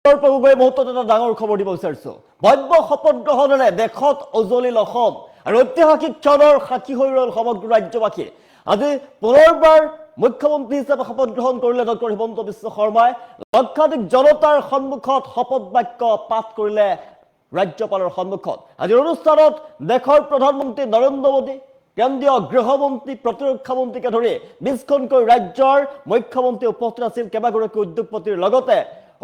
এই মুহূৰ্তত এটা ডাঙৰ খবৰ দিব বিচাৰিছো। ভব্য শপত গ্ৰহণেৰে দেশত উজলিল অসম আৰু ঐতিহাসিক ক্ষণৰ সাক্ষী হৈ ৰল সমগ্ৰ ৰাজ্যবাসী। আজি পুনৰবাৰ মুখ্যমন্ত্ৰী হিচাপে শপত গ্ৰহণ কৰিলে ডক্টৰ হিমন্ত বিশ্ব শৰ্মাই। লক্ষাধিক জনতাৰ সন্মুখত শপত বাক্য পাঠ কৰিলে ৰাজ্যপালৰ সন্মুখত। আজিৰ অনুষ্ঠানত দেশৰ প্ৰধানমন্ত্ৰী নৰেন্দ্ৰ মোদী, কেন্দ্ৰীয় গৃহমন্ত্ৰী, প্ৰতিৰক্ষা মন্ত্ৰীকে ধৰি 20খনকৈ ৰাজ্যৰ মুখ্যমন্ত্ৰী উপস্থিত আছিল। কেইবাগৰাকী উদ্যোগপতিৰ লগতে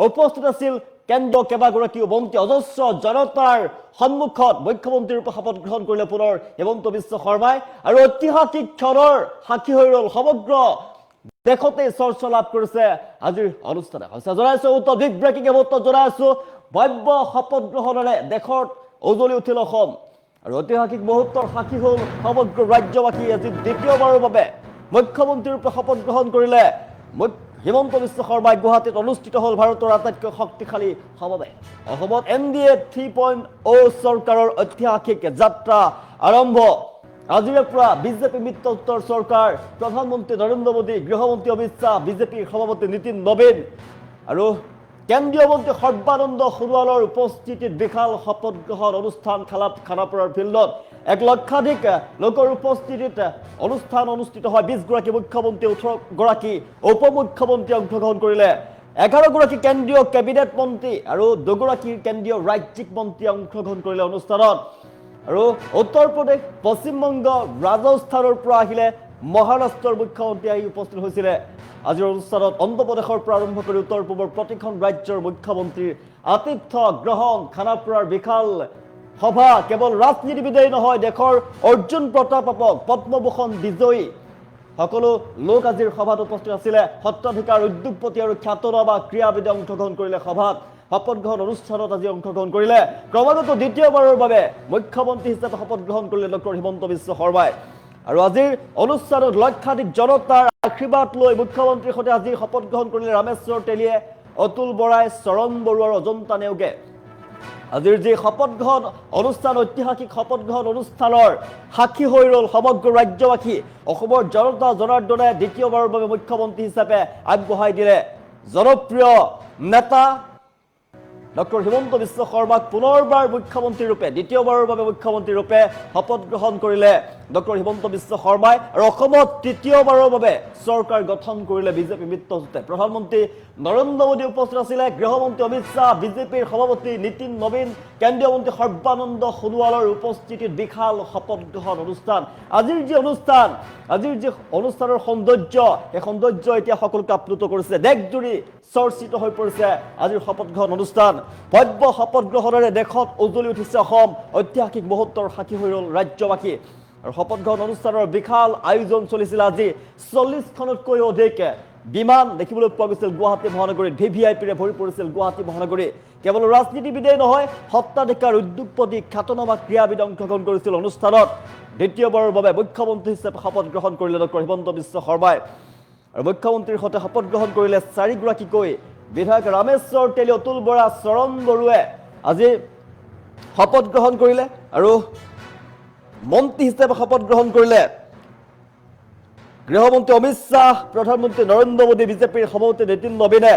উপস্থিত আছিল কেন্দ্ৰীয় কেইবাগৰাকী মন্ত্ৰী। অজস্ৰ জনতাৰ সন্মুখত মুখ্যমন্ত্ৰীৰ ৰূপে শপত গ্ৰহণ কৰিলে পুনৰ হিমন্ত বিশ্ব শৰ্মাই আৰু ঐতিহাসিক ক্ষণৰ সাক্ষী হৈ ৰল সমগ্ৰ দেশতে চৰ্চা লাভ কৰিছে আজিৰ অনুষ্ঠানে। জনাইছো বিগ ব্ৰেকিং মুহূৰ্ত জনাইছো ভব্য শপত গ্ৰহণেৰে দেশত উজলি উঠিল অসম আৰু ঐতিহাসিক মুহূৰ্তৰ সাক্ষী হ'ল সমগ্ৰ ৰাজ্যবাসী। আজি দ্বিতীয়বাৰৰ বাবে মুখ্যমন্ত্ৰীৰ ৰূপে শপত গ্ৰহণ কৰিলে হিমন্ত বিশ্ব শৰ্মাই। গুৱাহাটীত অনুষ্ঠিত হ'ল ভাৰতৰ আটাইতকৈ শক্তিশালী সমাৱেশ। অসমত NDA 3.0 চৰকাৰৰ ঐতিহাসিক যাত্ৰা আৰম্ভ। আজিৰে পৰা বিজেপি মিত্ৰজোঁটৰ চৰকাৰ, প্ৰধানমন্ত্ৰী নৰেন্দ্ৰ মোদী, গৃহমন্ত্ৰী অমিত শ্বাহ, বিজেপিৰ সভাপতি নীতিন নবীন আৰু কেন্দ্ৰীয় মন্ত্ৰী সৰ্বানন্দ সোণোৱালৰ উপস্থিতিত বিশাল শপত গ্ৰহণ অনুষ্ঠান খানাপাৰাৰ ফিল্ডত। 1 লক্ষাধিক লোকৰ উপস্থিতিত অনুষ্ঠান অনুষ্ঠিত হয়। 20গৰাকী মুখ্যমন্ত্ৰী, 18গৰাকী উপমুখ্যমন্ত্ৰী অংশগ্ৰহণ কৰিলে। 11গৰাকী কেন্দ্ৰীয় কেবিনেট মন্ত্ৰী আৰু 2গৰাকী কেন্দ্ৰীয় ৰাজ্যিক মন্ত্ৰী অংশগ্ৰহণ কৰিলে অনুষ্ঠানত। আৰু উত্তৰ প্ৰদেশ, পশ্চিমবংগ, ৰাজস্থানৰ পৰা আহিলে মহাৰাষ্ট্ৰৰ মুখ্যমন্ত্ৰী আহি উপস্থিত হৈছিলে। আজিৰ অনুষ্ঠানত অন্ধ্ৰপ্ৰদেশৰ পৰা আৰম্ভ কৰি উত্তৰ পূবৰ প্ৰতিখন ৰাজ্যৰ মুখ্যমন্ত্ৰীৰ আতিথ্য গ্ৰহণ। খানাপাৰাৰ বিশাল সভা কেৱল ৰাজনীতিবিদেই নহয়, দেশৰ অৰ্জুন প্ৰতাপক, পদ্মভূষণ বিজয়ী সকলো লোক আজিৰ সভাত উপস্থিত আছিলে। সত্ৰাধিকাৰ, উদ্যোগপতি আৰু খ্যাতনামা ক্ৰীড়াবিদে অংশগ্ৰহণ কৰিলে সভাত। শপত গ্ৰহণ অনুষ্ঠানত আজি অংশগ্ৰহণ কৰিলে ক্ৰমাগত দ্বিতীয়বাৰৰ বাবে মুখ্যমন্ত্ৰী হিচাপে শপত গ্ৰহণ কৰিলে ডক্টৰ হিমন্ত বিশ্ব শৰ্মাই। আৰু আজিৰ অনুষ্ঠানত লক্ষাধিক জনতাৰ আশীৰ্বাদ লৈ মুখ্যমন্ত্ৰীৰ সৈতে আজি শপত গ্ৰহণ কৰিলে ৰামেশ্বৰ তেলীয়ে, অতুল বৰাই, চৰণ বৰুৱা আৰু অজন্তা নেওগে। আজিৰ যি শপত গ্ৰহণ অনুষ্ঠান, ঐতিহাসিক শপত গ্ৰহণ অনুষ্ঠানৰ সাক্ষী হৈ ৰল সমগ্ৰ ৰাজ্যবাসী। অসমৰ জনতা জনাৰ্দনে দ্বিতীয়বাৰৰ বাবে মুখ্যমন্ত্ৰী হিচাপে আগবঢ়াই দিলে জনপ্ৰিয় নেতা ডক্টৰ হিমন্ত বিশ্ব শৰ্মাক পুনৰবাৰ মুখ্যমন্ত্ৰী ৰূপে, দ্বিতীয়বাৰৰ বাবে মুখ্যমন্ত্ৰী ৰূপে শপত গ্ৰহণ কৰিলে ডক্টৰ হিমন্ত বিশ্ব শৰ্মাই। আৰু অসমত তৃতীয়বাৰৰ বাবে চৰকাৰ গঠন কৰিলে বিজেপি মিত্ৰজোঁটে। প্ৰধানমন্ত্ৰী নৰেন্দ্ৰ মোদী উপস্থিত আছিলে, গৃহমন্ত্ৰী অমিত শ্বাহ, বিজেপিৰ সভাপতি নীতিন নবীন, কেন্দ্ৰীয় মন্ত্ৰী সৰ্বানন্দ সোণোৱালৰ উপস্থিতিত বিশাল শপত গ্ৰহণ অনুষ্ঠান। আজিৰ যি অনুষ্ঠানৰ সৌন্দৰ্য, সেই সৌন্দৰ্য এতিয়া সকলোকে আপ্লুত কৰিছে। দেশজুৰি চৰ্চিত হৈ পৰিছে আজিৰ শপত গ্ৰহণ অনুষ্ঠান। ভব্য শপত গ্ৰহণেৰে দেশত উজলি উঠিছে অসম। ঐতিহাসিক মুহূৰ্তৰ সাক্ষী হৈ ৰল ৰাজ্যবাসী। আৰু শপত গ্ৰহণ অনুষ্ঠানৰ বিশাল আয়োজন চলিছিল। আজি 40খনতকৈ অধিক বিমান দেখিবলৈ পোৱা গৈছিল গুৱাহাটী মহানগৰীত। VVIPৰে ভৰি পৰিছিল গুৱাহাটী মহানগৰী। কেৱল ৰাজনীতিবিদেই নহয়, সত্ৰাধিকাৰ, উদ্যোগপতি, খ্যাতনামা ক্ৰীড়াবিদ অংশগ্ৰহণ কৰিছিল অনুষ্ঠানত। দ্বিতীয়বাৰৰ বাবে মুখ্যমন্ত্ৰী হিচাপে শপত গ্ৰহণ কৰিলে ডক্টৰ হিমন্ত বিশ্ব শৰ্মাই। আৰু মুখ্যমন্ত্ৰীৰ সৈতে শপত গ্ৰহণ কৰিলে 4গৰাকীকৈ বিধায়ক ৰামেশ্বৰ তেলী, অতুল বৰা, চৰণ বৰুৱাই আজি শপত গ্ৰহণ কৰিলে। আৰু মন্ত্ৰী হিচাপে শপত গ্ৰহণ কৰিলে গৃহমন্ত্ৰী অমিত শ্বাহ, প্ৰধানমন্ত্ৰী নৰেন্দ্ৰ মোদী, বিজেপিৰ সভাপতি নীতিন নবীনে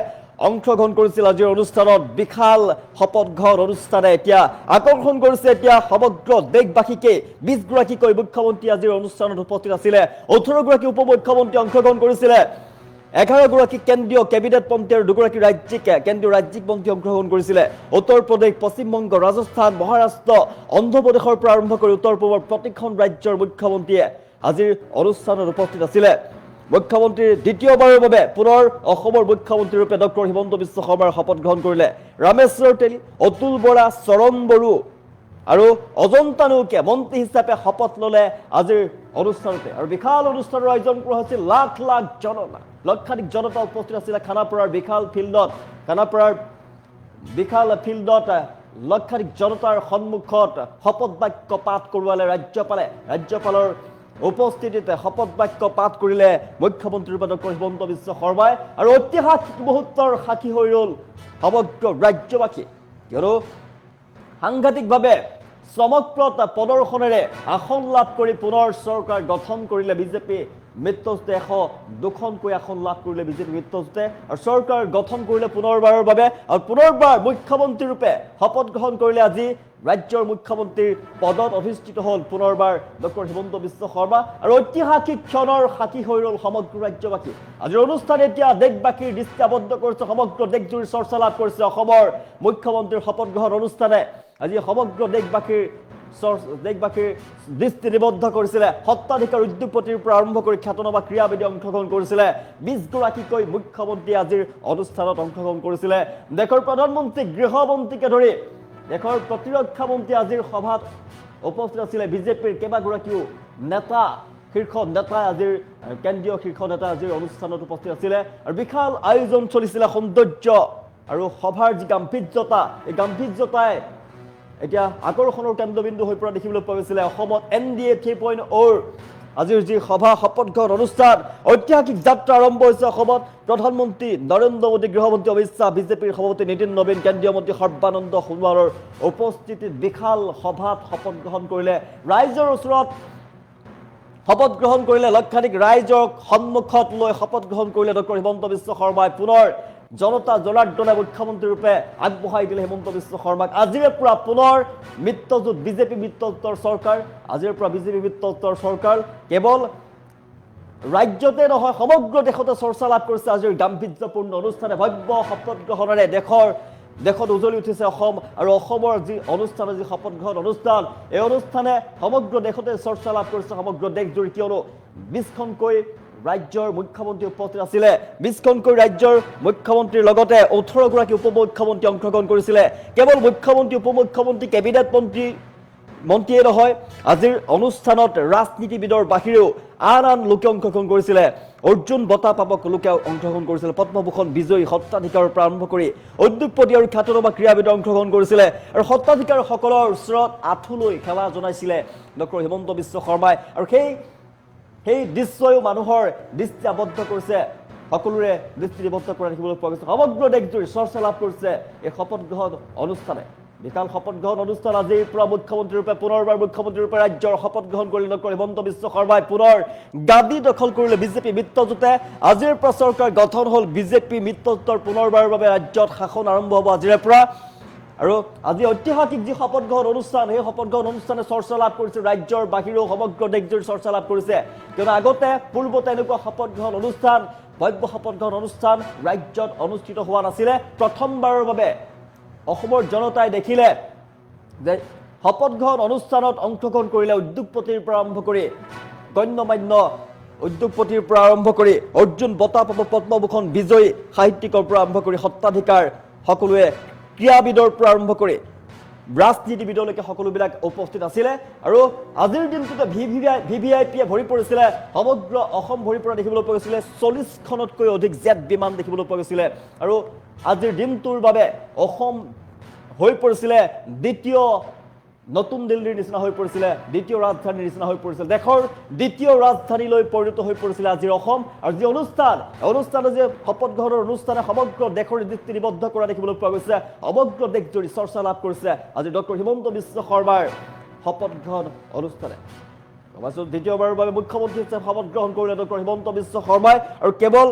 অংশগ্ৰহণ কৰিছিল আজিৰ অনুষ্ঠানত। বিশাল শপত গ্ৰহণ অনুষ্ঠানে এতিয়া আকৰ্ষণ কৰিছে এতিয়া সমগ্ৰ দেশবাসীকে। 20গৰাকীকৈ মুখ্যমন্ত্ৰী আজিৰ অনুষ্ঠানত উপস্থিত আছিলে। 18গৰাকী উপমুখ্যমন্ত্ৰী অংশগ্ৰহণ কৰিছিলে। 11গৰাকী কেন্দ্ৰীয় কেবিনেট মন্ত্ৰী আৰু 2গৰাকী কেন্দ্ৰীয় ৰাজ্যিক মন্ত্ৰী অংশগ্ৰহণ কৰিছিলে। উত্তৰ প্ৰদেশ, পশ্চিমবংগ, ৰাজস্থান, মহাৰাষ্ট্ৰ, অন্ধ্ৰপ্ৰদেশৰ পৰা আৰম্ভ কৰি উত্তৰ পূবৰ প্ৰতিখন ৰাজ্যৰ মুখ্যমন্ত্ৰীয়ে আজিৰ অনুষ্ঠানত উপস্থিত আছিলে। মুখ্যমন্ত্ৰীৰ দ্বিতীয়বাৰৰ বাবে পুনৰ অসমৰ মুখ্যমন্ত্ৰী ৰূপে ডক্টৰ হিমন্ত বিশ্ব শৰ্মাৰ শপত গ্ৰহণ কৰিলে ৰামেশ্বৰ তেলী, অতুল বৰা, চৰণ বড়ো আৰু অজন্তা নেওগে মন্ত্ৰী হিচাপে শপত ল'লে আজিৰ অনুষ্ঠানতে। আৰু বিশাল অনুষ্ঠানৰ আয়োজন কৰা হৈছিল। লাখ লাখ জনতা, লক্ষাধিক জনতা উপস্থিত আছিলে খানাপাৰাৰ বিশাল ফিল্ডত। খানাপাৰাৰ বিশাল ফিল্ডত লক্ষাধিক জনতাৰ সন্মুখত শপত বাক্য পাঠ কৰোৱালে ৰাজ্যপালে। ৰাজ্যপালৰ উপস্থিতিতে শপত বাক্য পাঠ কৰিলে মুখ্যমন্ত্ৰী ৰূপে ডক্টৰ হিমন্ত বিশ্ব শৰ্মাই। আৰু ঐতিহাসিক মুহূৰ্তৰ সাক্ষী হৈ ৰল সমগ্ৰ ৰাজ্যবাসী। কিয়নো সাংঘাতিকভাৱে চমকপ্ৰদ প্ৰদৰ্শনেৰে আসন লাভ কৰি পুনৰ চৰকাৰ গঠন কৰিলে বিজেপি মৃত্যুতে 102খনকৈ আসন লাভ কৰিলে বিজেপি মৃত্যুতে আৰু চৰকাৰ গঠন কৰিলে পুনৰবাৰৰ বাবে আৰু পুনৰবাৰ মুখ্যমন্ত্ৰী ৰূপে শপত গ্ৰহণ কৰিলে আজি ৰাজ্যৰ মুখ্যমন্ত্ৰীৰ পদত অধিষ্ঠিত হ'ল পুনৰবাৰ ডক্টৰ হিমন্ত বিশ্ব শৰ্মা আৰু ঐতিহাসিক ক্ষণৰ সাক্ষী হৈ ৰ'ল সমগ্ৰ ৰাজ্যবাসী আজিৰ অনুষ্ঠান এতিয়া দেশবাসীৰ দৃষ্টি আবদ্ধ কৰিছে সমগ্ৰ দেশজুৰি চৰ্চা লাভ কৰিছে অসমৰ মুখ্যমন্ত্ৰীৰ শপত গ্ৰহণ অনুষ্ঠানে আজি সমগ্ৰ দেশবাসীৰ দৃষ্টি নিবদ্ধ কৰিছিলে সত্তাধিকাৰ উদ্যোগপতিৰ পৰা আৰম্ভ কৰি খ্যাতনামা ক্ৰীড়াবিদে অংশগ্ৰহণ কৰিছিলে 20গৰাকীকৈ মুখ্যমন্ত্ৰী আজিৰ অনুষ্ঠানত অংশগ্ৰহণ কৰিছিলে দেশৰ প্ৰধানমন্ত্ৰী গৃহমন্ত্ৰীকে ধৰি দেশৰ প্ৰতিৰক্ষা মন্ত্ৰী আজিৰ সভাত উপস্থিত আছিলে বিজেপিৰ কেইবাগৰাকীও নেতা শীৰ্ষ নেতা আজিৰ কেন্দ্ৰীয় শীৰ্ষ নেতা আজিৰ অনুষ্ঠানত উপস্থিত আছিলে আৰু বিশাল আয়োজন চলিছিলে সৌন্দৰ্য আৰু সভাৰ যি গাম্ভীৰ্যতা এই গাম্ভীৰ্যতাই এতিয়া আকৰ্ষণৰ কেন্দ্ৰবিন্দু হৈ পৰা দেখিবলৈ পোৱা গৈছিলে অসমত NDA 3.0 আজিৰ যি সভা শপত গ্ৰহণ অনুষ্ঠান ঐতিহাসিক যাত্ৰা আৰম্ভ হৈছে অসমত প্ৰধানমন্ত্ৰী নৰেন্দ্ৰ মোদী গৃহমন্ত্ৰী অমিত শ্বাহ বিজেপিৰ সভাপতি নীতিন নবীন কেন্দ্ৰীয় মন্ত্ৰী সৰ্বানন্দ সোণোৱালৰ উপস্থিতিত বিশাল সভাত শপত গ্ৰহণ কৰিলে ৰাইজৰ ওচৰত শপত গ্ৰহণ কৰিলে লক্ষাধিক ৰাইজক সন্মুখত লৈ শপত গ্ৰহণ কৰিলে ডক্টৰ হিমন্ত বিশ্ব শৰ্মাই পুনৰ জনতা জনাৰ্দনে মুখ্যমন্ত্ৰী ৰূপে আগবঢ়াই দিলে হিমন্ত বিশ্ব শৰ্মাক আজিৰে পৰা পুনৰ মিত্ৰজোঁট বিজেপি মিত্ৰজোঁটৰ চৰকাৰ আজিৰে পৰা বিজেপি মিত্ৰজোঁটৰ চৰকাৰ কেৱল ৰাজ্যতে নহয় সমগ্ৰ দেশতে চৰ্চা লাভ কৰিছে আজিৰ গাম্ভীৰ্যপূৰ্ণ অনুষ্ঠানে ভব্য শপত গ্ৰহণেৰে দেশত উজলি উঠিছে অসম আৰু অসমৰ যি অনুষ্ঠান যি শপত গ্ৰহণ অনুষ্ঠান এই অনুষ্ঠানে সমগ্ৰ দেশতে চৰ্চা লাভ কৰিছে সমগ্ৰ দেশজুৰি কিয়নো 20খনকৈ ৰাজ্যৰ মুখ্যমন্ত্ৰী উপস্থিত আছিলে 20খনকৈ ৰাজ্যৰ মুখ্যমন্ত্ৰীৰ লগতে 18গৰাকী উপমুখ্যমন্ত্ৰী অংশগ্ৰহণ কৰিছিলে কেৱল মুখ্যমন্ত্ৰী উপমুখ্যমন্ত্ৰী কেবিনেট মন্ত্ৰীয়ে নহয় আজিৰ অনুষ্ঠানত ৰাজনীতিবিদৰ বাহিৰেও আন লোকে অংশগ্ৰহণ কৰিছিলে অৰ্জুন বঁটা পাবক লোকে অংশগ্ৰহণ কৰিছিলে পদ্মভূষণ বিজয়ী সত্তাধিকাৰৰ পৰা আৰম্ভ কৰি উদ্যোগপতি আৰু খ্যাতনামা ক্ৰীড়াবিদে অংশগ্ৰহণ কৰিছিলে আৰু সত্তাধিকাৰসকলৰ ওচৰত আঁঠুলৈ সেৱা জনাইছিলে ডক্টৰ হিমন্ত বিশ্ব শৰ্মাই আৰু সেই দৃশ্যও মানুহৰ দৃষ্টি আবদ্ধ কৰিছে সকলোৰে দৃষ্টি নিবদ্ধ কৰা দেখিবলৈ পোৱা গৈছে সমগ্ৰ দেশজুৰি চৰ্চা লাভ কৰিছে এই শপত গ্ৰহণ অনুষ্ঠানে বিশাল শপত গ্ৰহণ অনুষ্ঠান আজিৰ পৰা মুখ্যমন্ত্ৰী ৰূপে পুনৰবাৰ মুখ্যমন্ত্ৰী ৰূপে ৰাজ্যৰ শপত গ্ৰহণ কৰিলে ডক্টৰ হিমন্ত বিশ্ব শৰ্মাই পুনৰ গাদী দখল কৰিলে বিজেপি মিত্ৰজোঁটে আজিৰ পৰা চৰকাৰ গঠন হ'ল বিজেপি মিত্ৰজোঁটৰ পুনৰবাৰৰ বাবে ৰাজ্যত শাসন আৰম্ভ হ'ব আজিৰে পৰা আৰু আজি ঐতিহাসিক যি শপত গ্ৰহণ অনুষ্ঠান সেই শপত গ্ৰহণ অনুষ্ঠানে চৰ্চা লাভ কৰিছে ৰাজ্যৰ বাহিৰেও সমগ্ৰ দেশজুৰি চৰ্চা লাভ কৰিছে কিয়নো পূৰ্বতে এনেকুৱা শপত গ্ৰহণ অনুষ্ঠান ভব্য শপত গ্ৰহণ অনুষ্ঠান ৰাজ্যত অনুষ্ঠিত হোৱা নাছিলে প্ৰথমবাৰৰ বাবে অসমৰ জনতাই দেখিলে যে শপত গ্ৰহণ অনুষ্ঠানত অংশগ্ৰহণ কৰিলে উদ্যোগপতিৰ পৰা আৰম্ভ কৰি গণ্যমান্য উদ্যোগপতিৰ পৰা আৰম্ভ কৰি অৰ্জুন বঁটা পাব পদ্মভূষণ বিজয়ী সাহিত্যিকৰ পৰা আৰম্ভ কৰি সত্তাধিকাৰ সকলোৱে ক্ৰীড়াবিদৰ পৰা আৰম্ভ কৰি ৰাজনীতিবিদলৈকে সকলোবিলাক উপস্থিত আছিলে আৰু আজিৰ দিনটোতে VVIPয়ে ভৰি পৰিছিলে সমগ্ৰ অসম ভৰি পৰা দেখিবলৈ পোৱা গৈছিলে 40খনতকৈ অধিক জেট বিমান দেখিবলৈ পোৱা গৈছিলে আৰু আজিৰ দিনটোৰ বাবে অসম হৈ পৰিছিলে দ্বিতীয় নতুন দিল্লীৰ নিচিনা হৈ পৰিছিলে দ্বিতীয় ৰাজধানীৰ নিচিনা হৈ পৰিছিল দেশৰ দ্বিতীয় ৰাজধানীলৈ পৰিণত হৈ পৰিছিলে আজিৰ অসম আৰু যি অনুষ্ঠানে যে শপত গ্ৰহণৰ অনুষ্ঠানে সমগ্ৰ দেশৰ দৃষ্টি নিবদ্ধ কৰা দেখিবলৈ পোৱা গৈছে সমগ্ৰ দেশজুৰি চৰ্চা লাভ কৰিছে আজি ডক্টৰ হিমন্ত বিশ্ব শৰ্মাৰ শপত গ্ৰহণ অনুষ্ঠানে দ্বিতীয়বাৰৰ বাবে মুখ্যমন্ত্ৰী হিচাপে শপত গ্ৰহণ কৰিলে ডক্টৰ হিমন্ত বিশ্ব শৰ্মাই আৰু কেৱল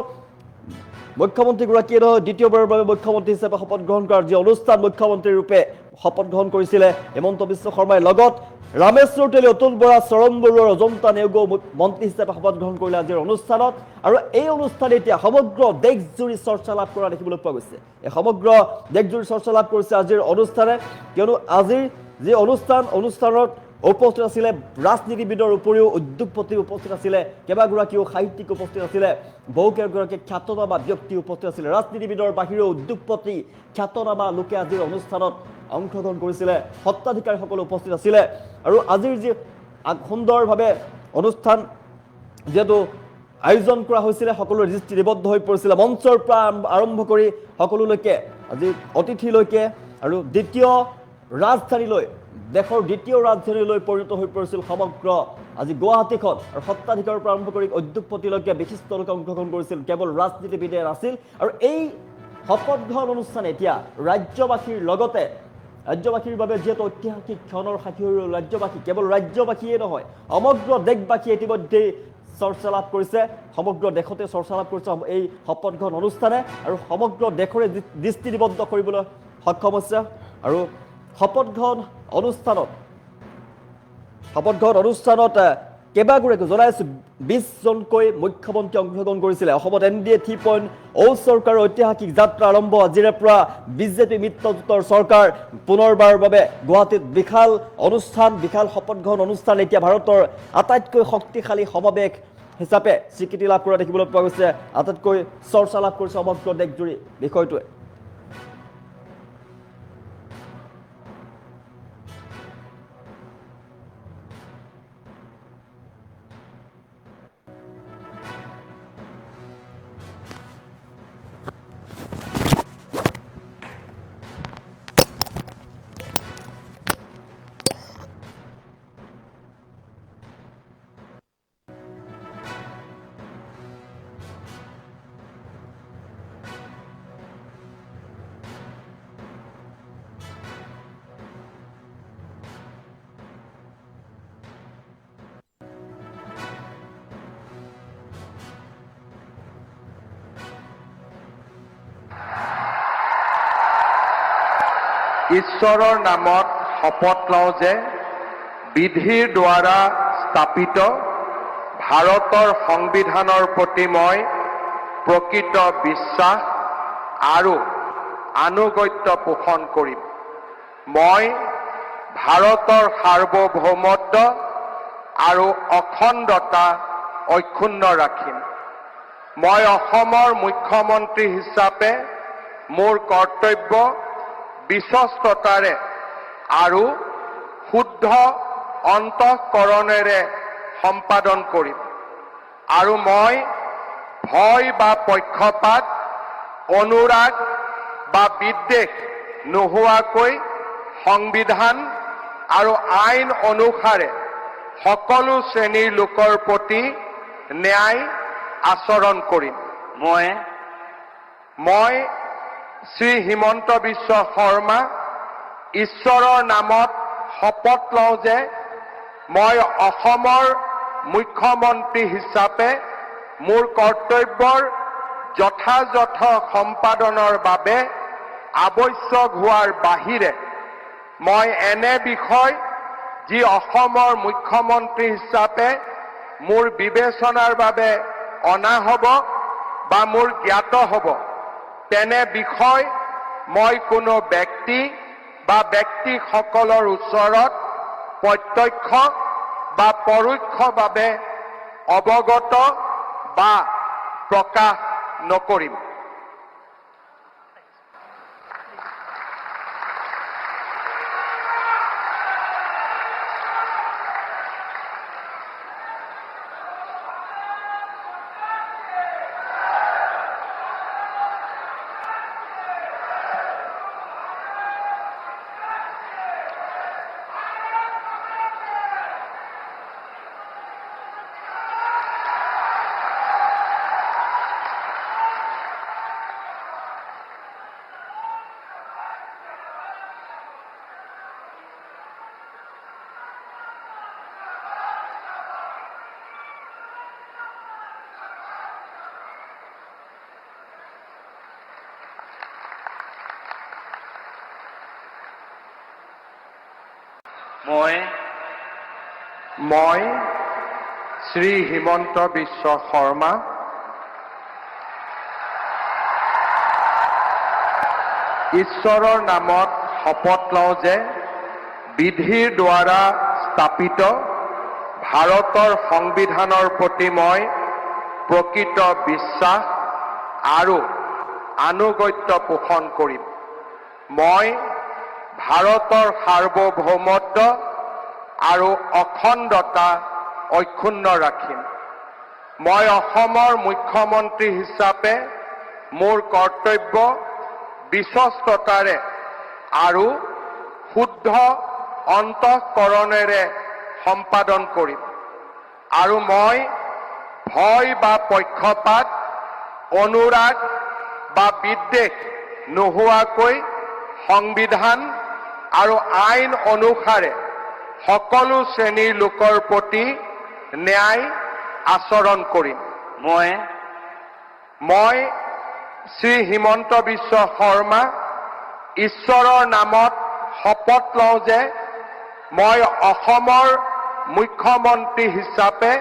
মুখ্যমন্ত্ৰীগৰাকীয়ে নহয় দ্বিতীয়বাৰৰ বাবে মুখ্যমন্ত্ৰী হিচাপে শপত গ্ৰহণ কৰাৰ যি অনুষ্ঠান মুখ্যমন্ত্ৰী ৰূপে শপত গ্ৰহণ কৰিছিলে হিমন্ত বিশ্ব শৰ্মাই লগত ৰামেশ্বৰ তেলী অতুল বৰা চৰণ বৰুৱা অজন্তা নেওগ মন্ত্ৰী হিচাপে শপত গ্ৰহণ কৰিলে আজিৰ অনুষ্ঠানত আৰু এই অনুষ্ঠানে এতিয়া সমগ্ৰ দেশজুৰি চৰ্চা লাভ কৰা দেখিবলৈ পোৱা গৈছে এই সমগ্ৰ দেশজুৰি চৰ্চা লাভ কৰিছে আজিৰ অনুষ্ঠানে কিয়নো আজিৰ যি অনুষ্ঠানত উপস্থিত আছিলে ৰাজনীতিবিদৰ উপৰিও উদ্যোগপতি উপস্থিত আছিলে কেইবাগৰাকীও সাহিত্যিক উপস্থিত আছিলে বহুকেইগৰাকী খ্যাতনামা ব্যক্তি উপস্থিত আছিলে ৰাজনীতিবিদৰ বাহিৰেও উদ্যোগপতি খ্যাতনামা লোকে আজিৰ অনুষ্ঠানত অংশগ্ৰহণ কৰিছিলে সত্তাধিকাৰীসকল উপস্থিত আছিলে আৰু আজিৰ যি সুন্দৰভাৱে অনুষ্ঠান যিহেতু আয়োজন কৰা হৈছিলে সকলোৰে দৃষ্টি নিবদ্ধ হৈ পৰিছিলে মঞ্চৰ পৰা আৰম্ভ কৰি সকলোলৈকে আজি অতিথিলৈকে আৰু দেশৰ দ্বিতীয় ৰাজধানীলৈ পৰিণত হৈ পৰিছিল সমগ্ৰ আজি গুৱাহাটীখন আৰু সত্তাধিকাৰৰ পৰা আৰম্ভ কৰি উদ্যোগপতিলৈকে বিশিষ্ট লোকে অংশগ্ৰহণ কৰিছিল কেৱল ৰাজনীতিবিদে আছিল আৰু এই শপত গ্ৰহণ অনুষ্ঠানে এতিয়া ৰাজ্যবাসীৰ বাবে যিহেতু ঐতিহাসিক ক্ষণৰ সাক্ষী হৈ ৰ'ল ৰাজ্যবাসী কেৱল ৰাজ্যবাসীয়ে নহয় সমগ্ৰ দেশবাসী ইতিমধ্যে চৰ্চা লাভ কৰিছে সমগ্ৰ দেশতে চৰ্চা লাভ কৰিছে এই শপত গ্ৰহণ অনুষ্ঠানে আৰু সমগ্ৰ দেশৰে দৃষ্টি নিবদ্ধ কৰিবলৈ সক্ষম হৈছে আৰু শপত গ্ৰহণ অনুষ্ঠানত কেইবাগৰাকী জনাইছো 20জনকৈ মুখ্যমন্ত্ৰী অংশগ্ৰহণ কৰিছিলে অসমত NDA 3.0 চৰকাৰৰ ঐতিহাসিক যাত্ৰা আৰম্ভ আজিৰে পৰা বিজেপি মিত্ৰজোঁটৰ চৰকাৰ পুনৰবাৰ বাবে গুৱাহাটীত বিশাল শপত গ্ৰহণ অনুষ্ঠান এতিয়া ভাৰতৰ আটাইতকৈ শক্তিশালী সমাৱেশ হিচাপে স্বীকৃতি লাভ কৰা দেখিবলৈ পোৱা গৈছে আটাইতকৈ চৰ্চা লাভ কৰিছে সমগ্ৰ দেশজুৰি বিষয়টোৱে ঈশ্বৰৰ নামত শপত লওঁ যে বিধিৰ দ্বাৰা স্থাপিত ভাৰতৰ সংবিধানৰ প্ৰতি মই প্ৰকৃত বিশ্বাস আৰু আনুগত্য পোষণ কৰিম মই ভাৰতৰ সাৰ্বভৌমত্ব আৰু অখণ্ডতা অক্ষুণ্ণ ৰাখিম মই অসমৰ মুখ্যমন্ত্ৰী হিচাপে মোৰ কৰ্তব্য বিশ্বস্ততাৰে আৰু শুদ্ধ অন্তঃকৰণেৰে সম্পাদন কৰিম আৰু মই ভয় বা পক্ষপাত অনুৰাগ বা বিদ্বেষ নোহোৱাকৈ সংবিধান আৰু আইন অনুসাৰে সকলো শ্ৰেণীৰ লোকৰ প্ৰতি ন্যায় আচৰণ কৰিম মই শ্ৰী হিমন্ত বিশ্ব শৰ্মা ঈশ্বৰৰ নামত শপত লওঁ যে মই অসমৰ মুখ্যমন্ত্ৰী হিচাপে মোৰ কৰ্তব্যৰ যথাযথ সম্পাদনৰ বাবে আৱশ্যক হোৱাৰ বাহিৰে মই এনে বিষয় যি অসমৰ মুখ্যমন্ত্ৰী হিচাপে মোৰ বিবেচনাৰ বাবে অনা হ'ব বা মোৰ জ্ঞাত হ'ব তেনে বিষয় মই কোনো ব্যক্তি বা ব্যক্তিসকলৰ ওচৰত প্ৰত্যক্ষ বা পৰোক্ষভাৱে অৱগত বা প্ৰকাশ নকৰিম মই শ্ৰী হিমন্ত বিশ্ব শৰ্মা ঈশ্বৰৰ নামত শপত লওঁ যে বিধিৰ দ্বাৰা স্থাপিত ভাৰতৰ সংবিধানৰ প্ৰতি মই প্ৰকৃত বিশ্বাস আৰু আনুগত্য পোষণ কৰিম মই ভাৰতৰ সাৰ্বভৌমত্ব আৰু অখণ্ডতা অক্ষুণ্ণ ৰাখিম মই অসমৰ মুখ্যমন্ত্ৰী হিচাপে মোৰ কৰ্তব্য বিশ্বস্ততাৰে আৰু শুদ্ধ অন্তঃকৰণেৰে সম্পাদন কৰিম আৰু মই ভয় বা পক্ষপাত অনুৰাগ বা বিদ্বেষ নোহোৱাকৈ সংবিধান আৰু আইন অনুসাৰে সকলো শ্ৰেণীৰ লোকৰ প্ৰতি ন্যায় আচৰণ কৰিম। মই শ্ৰী হিমন্ত বিশ্ব শৰ্মা ঈশ্বৰৰ নামত শপত লওঁ যে মই অসমৰ মুখ্যমন্ত্ৰী হিচাপে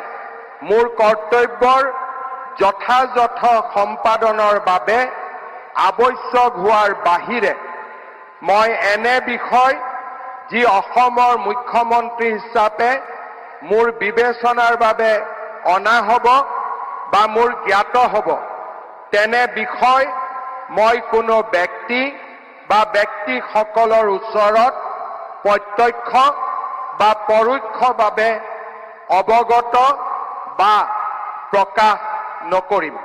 মোৰ কৰ্তব্যৰ যথাযথ সম্পাদনৰ বাবে আৱশ্যক হোৱাৰ বাহিৰে মই এনে বিষয় যি অসমৰ মুখ্যমন্ত্ৰী হিচাপে মোৰ বিবেচনাৰ বাবে অনা হ'ব বা মোৰ জ্ঞাত হ'ব তেনে বিষয় মই কোনো ব্যক্তি বা ব্যক্তিসকলৰ ওচৰত প্ৰত্যক্ষ বা পৰোক্ষভাৱে অৱগত বা প্ৰকাশ নকৰিম।